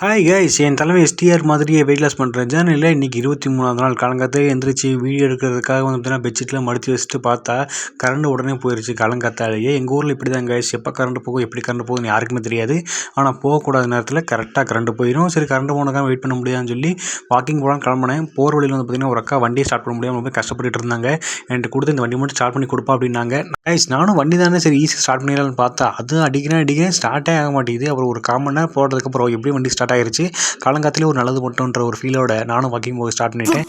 Hi guys, என் தலைமை STR மாதிரியே weight loss பண்ணுறேன் ஜேர்னலில் இன்றைக்கி 23ஆவது நாள் காலங்காத்தாலே எந்திரிச்சு வீடியோ எடுக்கிறதுக்காக வந்து பார்த்தீங்கன்னா பெட்ஷீட்லாம் மடித்து வச்சுட்டு பார்த்தா கரண்ட் உடனே போயிடுச்சு. காலங்காத்தாலேயே எங்கள் ஊரில் இப்படி தான் கைஸ், எப்போ கரண்ட் போகும் எப்படி கரண்ட் போகுதுன்னு யாருக்குமே தெரியாது. ஆனால் போகக்கூடாத நேரத்தில் கரெக்டாக கரண்ட் போயிடும். சரி, கரண்ட் போனதுக்காக வெயிட் பண்ண முடியாதுன்னு சொல்லி வாக்கிங் போகலான்னு கிளம்பினேன். போகிற வழியில் வந்து பார்த்தீங்கன்னா ஒரு அக்கா வண்டியை ஸ்டார்ட் பண்ண முடியாமல் ரொம்ப கஷ்டப்பட்டு இருந்தாங்க. என்கிட்ட கொடுத்து இந்த வண்டி மட்டும் ஸ்டார்ட் பண்ணி கொடுப்பா அப்படின்னாங்க. கைஸ், நானும் வண்டி தானே சரி ஈஸி ஸ்டார்ட் பண்ணிடலாம்னு பார்த்தா அது அடிக்கிறேன் ஸ்டார்ட்டே ஆக மாட்டேங்குது. அப்புறம் ஒரு 1/4 மணி நேரம் போடுறதுக்கப்புறம் எப்படி வண்டி ஸ்டார்ட் ஆகிருச்சு. காலங்காத்திலே ஒரு நல்லது மட்டும்ன்ற ஒரு ஃபீலோட நானும் வாக்கிங் போக ஸ்டார்ட் பண்ணிட்டேன்.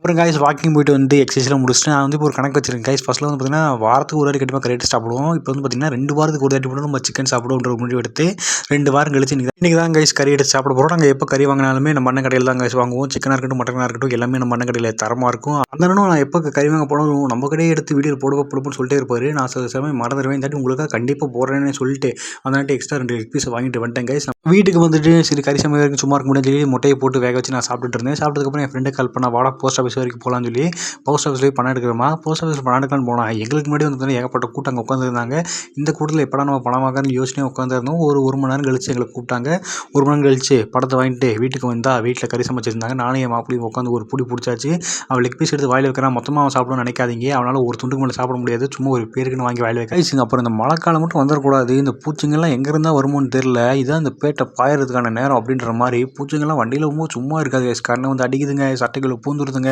அப்புறம் கைஸ் வாக்கிங் போயிட்டு வந்து எக்ஸசைஸ்லாம் முடிச்சுட்டு நான் வந்து இப்போ ஒரு கணக்கு வச்சிருக்கேன் கைஸ். ஃபஸ்ட்டில் வந்து பார்த்தீங்கன்னா வாரத்துக்கு ஒரு வாட்டி கண்டிப்பாக கரெக்டாக சாப்பிடுவோம். இப்போ வந்து பார்த்தீங்கன்னா 2 வாரத்துக்கு ஒரு வாட்டி மட்டும் நம்ம சிக்கன் சாப்பிடுவோன்ற ஒரு முடிவு எடுத்து 2 வாரம் கழிச்சு இன்றைக்கி தான் கைஸ் கறி எடுத்து சாப்பிட போகிறோம். நாங்கள் எப்போ கறி வாங்கினாலுமே நம்ம அண்ணன் கடையில் தான் கைஸ் வாங்குவோம். சிக்கனாக இருக்கட்டும் மட்டனாக இருக்கட்டும் எல்லாமே நம்ம அண்ணன் கடையில் தரமாக இருக்கும். அந்த அண்ணனும் நான் எப்போ கறி வாங்க போனோம் நம்ம கடையை எடுத்து வீடியோ போடுவோம்னு சொல்லிட்டே இருப்பார். நான் சில சமயம் மறந்துடுவேன். தாட்டி உங்களுக்காக கண்டிப்பாக போடுறேன்னு சொல்லிட்டு அந்த எக்ஸ்ட்ரா 2 பீஸ் வாங்கிட்டு வந்துட்டேன் கைஸ். வீட்டுக்கு வந்துட்டு சரி கறி சமையல் வரைக்கும் சும்மா இருக்க முடியாது சொல்லி முட்டையை போட்டு வேக வச்சு நான் சாப்பிட்டுட்டு இருந்தேன். சாப்பிட்டதுக்கப்புறம் என் ஃப்ரெண்டு கால் பண்ணா வாடா போஸ்ட் ஆஃபீஸ் வரைக்கும் போகலான்னு சொல்லி போஸ்ட் ஆஃபீஸ்லேயே பணம் எடுக்கிறோமா. போஸ்ட் ஆஃபீஸில் பணம் எடுக்கலான்னு போனால் எங்களுக்கு முன்னாடி வந்து ஏகப்பட்ட கூட்டம் அங்கே உட்காந்துருந்தாங்க. இந்த கூட்டத்தில் எப்படா நம்ம பணம் வாங்கன்னு யோசனையாக உட்காந்துருந்தோம். ஒரு மணி நேரம் கழிச்சு எங்களை கூப்பிட்டாங்க. 1 மணி நேரம் கழிச்சு படத்தை வாங்கிட்டு வீட்டுக்கு வந்தால் வீட்டில் கறி சமைச்சிருந்தாங்க. நானும் என் மாப்பிளையும் உட்காந்து ஒரு பிடி பிடிச்சாச்சு. அவள் லெக் பீஸ் எடுத்து வாயில் வைக்கிறான். மொத்தமாக அவன் சாப்பிடணும்னு நினைக்காதீங்க. அவனால் ஒரு துண்டுக்கு மேலே சாப்பிட முடியாது. சும்மா ஒரு பேருக்குன்னு வாங்கி வாயில் வைக்காது. அப்புறம் இந்த மழைக்காலம் மட்டும் வந்துடக்கூடாது. இந்த பூச்சிங்கெல்லாம் எங்கே இருந்தால் வருமோன்னு தெரில. இதுதான் இந்த பேட்டை பாயறதுக்கான நேரம் அப்படின்ற மாதிரி பூச்சிங்கெல்லாம் வண்டியில் போகும்போது சும்மா இருக்காது கைஸ். கண்ணை வந்து அடிக்குதுங்க, சட்டைகளை பூந்துருதுங்க.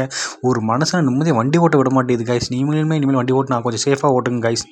ஒரு மனுஷனை நிம்மதியாக வண்டி ஓட்ட விட மாட்டேங்குது கைஸ். நீங்களுமே இனிமேல் வண்டி ஓட்டு நான் கொஞ்சம் சேஃபாக ஓட்டுங்க கைஸ்.